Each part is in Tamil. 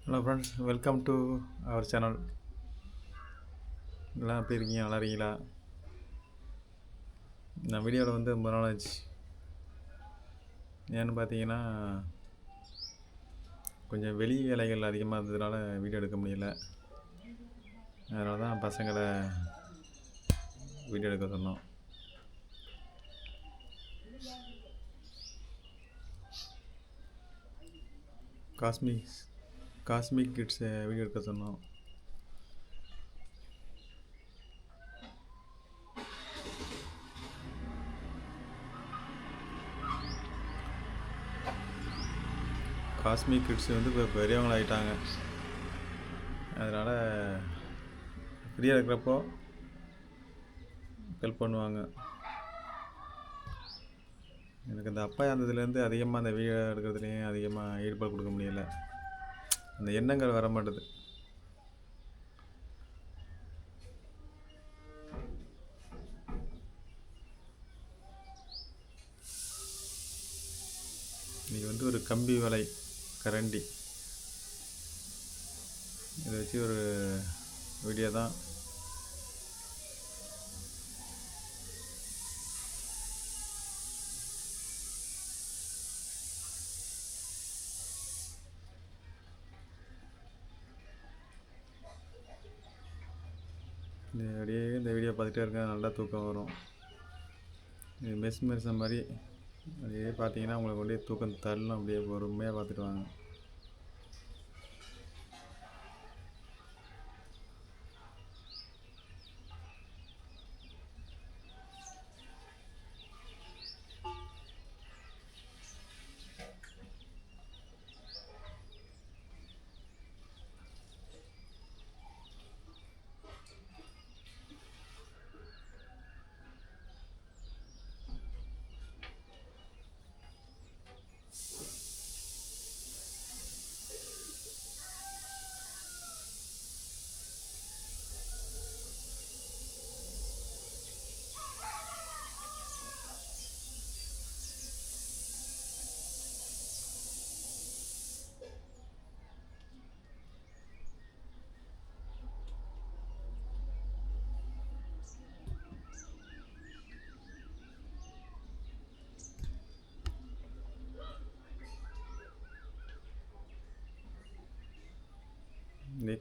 Hello friends, welcome to our channel. எல்லாம் எப்படி இருக்கீங்க? நல்லா இருக்கீங்களா? நான் வீடியோவில் ரொம்ப நாள் ஆச்சு. ஏன்னு பார்த்தீங்கன்னா, கொஞ்சம் வெளி வேலைகள் அதிகமாக இருந்ததுனால வீடியோ எடுக்க முடியல. அதனால தான் பசங்களை வீடியோ எடுக்க சொன்னோம். காஸ்மிக் கிட்ஸை வீடியோ எடுக்க சொன்னோம். காஸ்மிக் கிட்ஸ் இப்போ பெரியவங்களாகிட்டாங்க. அதனால் ஃப்ரீயாக இருக்கிறப்போ ஹெல்ப் பண்ணுவாங்க. எனக்கு இந்த அப்பா இறந்ததுலேருந்து அதிகமாக அந்த வீடியோ எடுக்கிறதுலேயும் அதிகமாக ஈடுபாடு கொடுக்க முடியல. அந்த எண்ணங்கள் வர மாட்டுது. இன்றைக்கி ஒரு கம்பி வலை கரண்டி இதை வச்சு ஒரு வீடியோ தான். இந்த வீடியோ பார்த்துட்டே இருக்கேன், நல்லா தூக்கம் வரும். இது மெரிசம் மாதிரி அப்படியே பார்த்தீங்கன்னா உங்களுக்கு அப்படியே தூக்கம் தள்ளும். அப்படியே பொறுமையாக பார்த்துட்டு வாங்க.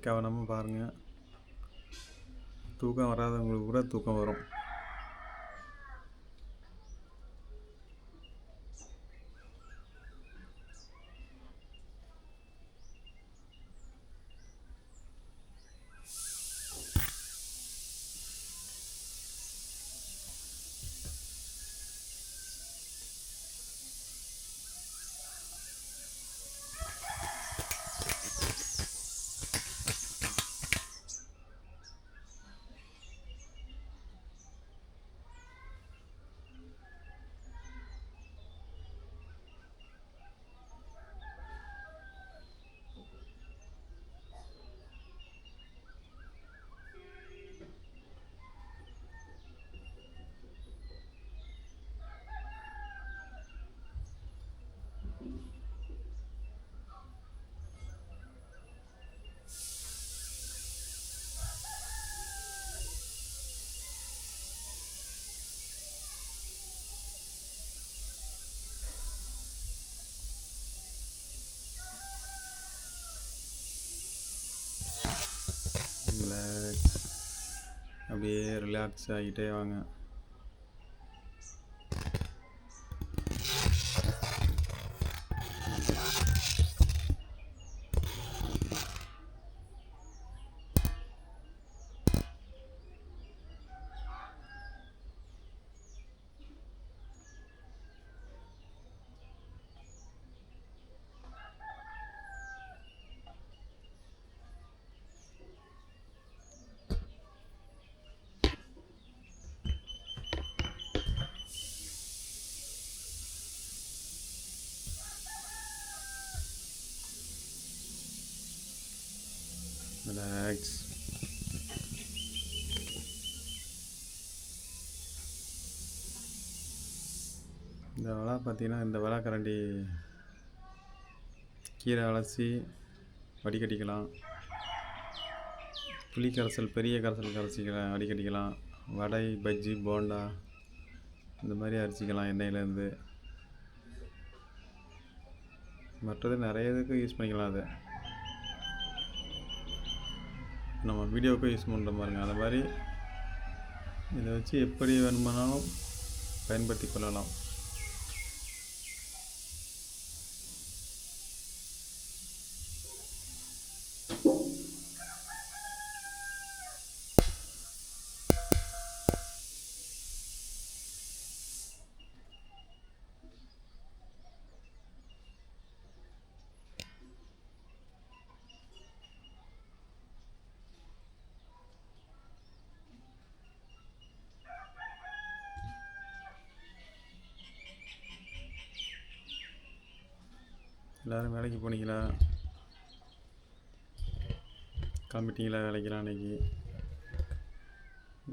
கவனமாக பாருங்கள். தூக்கம் வராதவங்களுக்கு கூட தூக்கம் வரும். அப்படியே ரிலாக்ஸ் ஆகிட்டே வாங்க. ரிலாக்ஸ். இந்த வலை பார்த்தீங்கன்னா, இந்த வலை கரண்டி கீரை அலசி வடிகட்டிக்கலாம். புளி கரைசல், பெரிய கரைசல் கரைச்சிக்கலாம், வடிகட்டிக்கலாம். வடை, பஜ்ஜி, போண்டா இந்த மாதிரி அரைச்சிக்கலாம் எண்ணெயிலேருந்து. மற்றது நிறைய இதுக்கு யூஸ் பண்ணிக்கலாம். அதை நம்ம வீடியோவுக்கு யூஸ் பண்ணுற பாருங்க. அந்த மாதிரி இதை வச்சு எப்படி வேணுமானாலும் பயன்படுத்தி கொள்ளலாம். எல்லோரும் வேலைக்கு போனீங்களா? கிளம்பிட்டீங்களா வேலைக்கெலாம்? அன்றைக்கி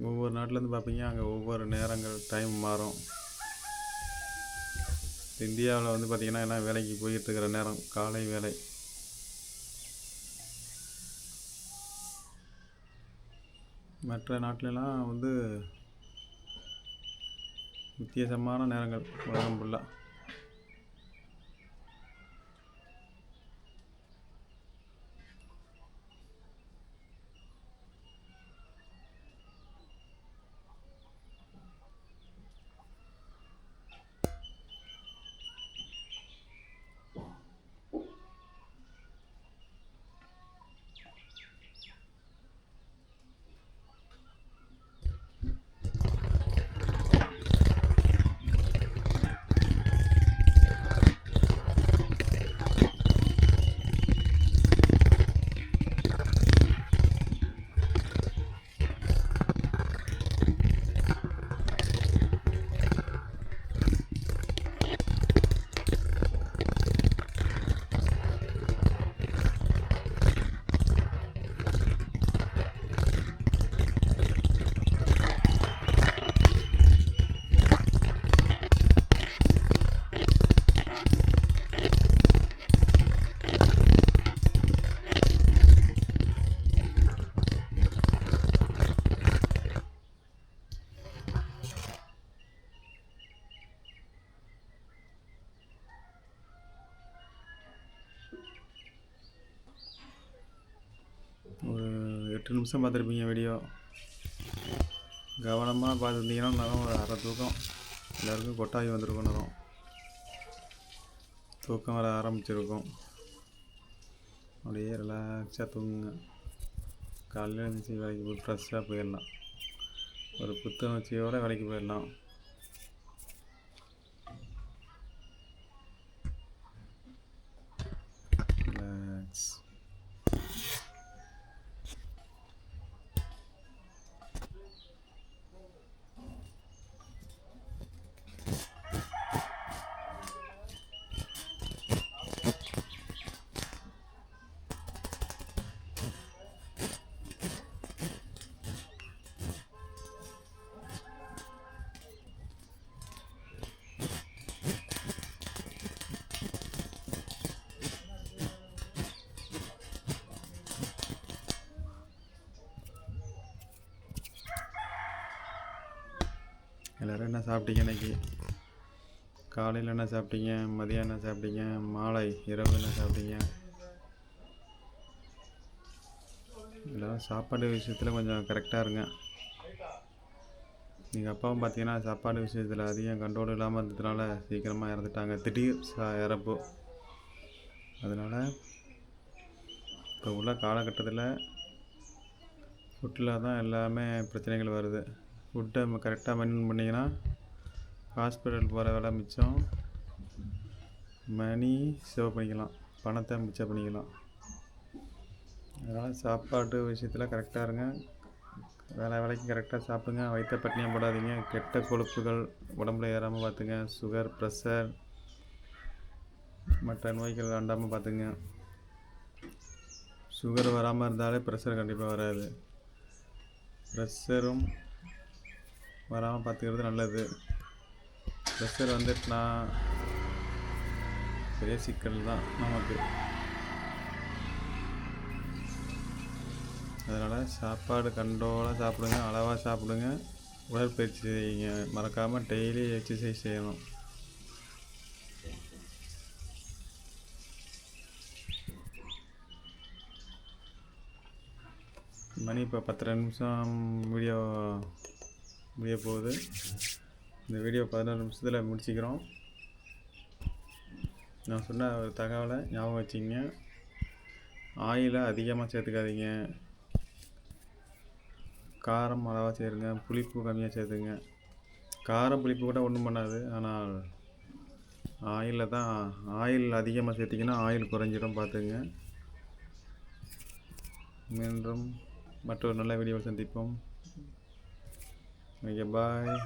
ஒவ்வொரு நாட்டிலேருந்து பார்ப்பீங்க, அங்கே ஒவ்வொரு நேரங்கள் டைம் மாறும். இந்தியாவில் வந்து பார்த்திங்கன்னா எல்லாம் வேலைக்கு போயிட்டு இருக்கிற நேரம் காலை வேலை. மற்ற நாட்டிலலாம் வந்து வித்தியாசமான நேரங்கள் உலகம் ஃபுல்லாக. ஒரு 8 நிமிஷம் பார்த்துருப்பீங்க வீடியோ. கவனமாக பார்த்துருந்தீங்கன்னா நேரம் ஒரு அரை தூக்கம் எல்லாருக்கும் கொட்டாகி வந்திருக்கும். நேரம் தூக்கம் வர ஆரம்பிச்சிருக்கும். அப்படியே ரிலாக்ஸாக தூங்குங்க. காலையில் எழுந்திரிச்சி வேலைக்கு போய் ஃப்ரெஷ்ஷாக போயிடலாம். ஒரு புத்துணர்ச்சியோடு வேலைக்கு போயிடலாம். ரிலாக்ஸ். எல்லோரும் என்ன சாப்பிட்டீங்க இன்றைக்கி? காலையில் என்ன சாப்பிட்டீங்க? மதியம் என்ன சாப்பிட்டீங்க? மாலை இரவு என்ன சாப்பிட்டீங்க? எல்லோரும் சாப்பாடு விஷயத்தில் கொஞ்சம் கரெக்டாக இருங்க. எங்கள் அப்பாவும் பார்த்தீங்கன்னா சாப்பாடு விஷயத்தில் அதிகம் கண்ட்ரோல் இல்லாமல் இருந்ததுனால சீக்கிரமாக இறந்துட்டாங்க. திடீர் இறப்பு. அதனால் இப்போ உள்ள காலகட்டத்தில் ஃபுட்டில் தான் எல்லாமே பிரச்சனைகள் வருது. ஃபுட்டை நம்ம கரெக்டாக மெயின்டைன் பண்ணிங்கன்னா ஹாஸ்பிட்டல் போகிற வேலை மிச்சம், மணி சேவ் பண்ணிக்கலாம், பணத்தை மிச்சம் பண்ணிக்கலாம். அதனால் சாப்பாட்டு விஷயத்தில் கரெக்டாக இருங்க. வேலைக்கு கரெக்டாக சாப்பிடுங்க. வயிற்ற பட்டினியாக போடாதீங்க. கெட்ட கொழுப்புகள் உடம்புல ஏறாமல் பார்த்துங்க. சுகர், ப்ரெஷர் மற்ற நோய்கள் வேண்டாமல் பார்த்துங்க. சுகர் வராமல் இருந்தாலே ப்ரெஷர் கண்டிப்பாக வராது. ப்ரெஷரும் வராமல் பார்த்துக்கிறது நல்லது. ப்ரெஷர் வந்துட்டுனா பெரிய சிக்கல் தான் நமக்கு. அதனால் சாப்பாடு கண்ட்ரோலாக சாப்பிடுங்க, அளவாக சாப்பிடுங்க, உடற்பயிற்சி செய்யுங்க. மறக்காமல் டெய்லி எக்ஸசைஸ் செய்யணும். மணி இப்போ 10 நிமிஷம் வீடியோ முடிய போகுது. இந்த வீடியோ 11 நிமிஷத்தில் முடிச்சுக்கிறோம். நான் சொன்ன ஒரு தகவலை ஞாபகம் வச்சுங்க. ஆயிலை அதிகமாக சேர்த்துக்காதீங்க, காரம் அளவாக சேருங்க, புளிப்பு கம்மியாக சேர்த்துங்க. காரம் புளிப்பு கூட ஒன்றும் பண்ணாது, ஆனால் ஆயில் அதிகமாக சேர்த்திங்கன்னா ஆயில் குறைஞ்சிடும், பார்த்துங்க. மீண்டும் மற்றொரு நல்ல வீடியோவில் சந்திப்போம். ஓகே, பாய்.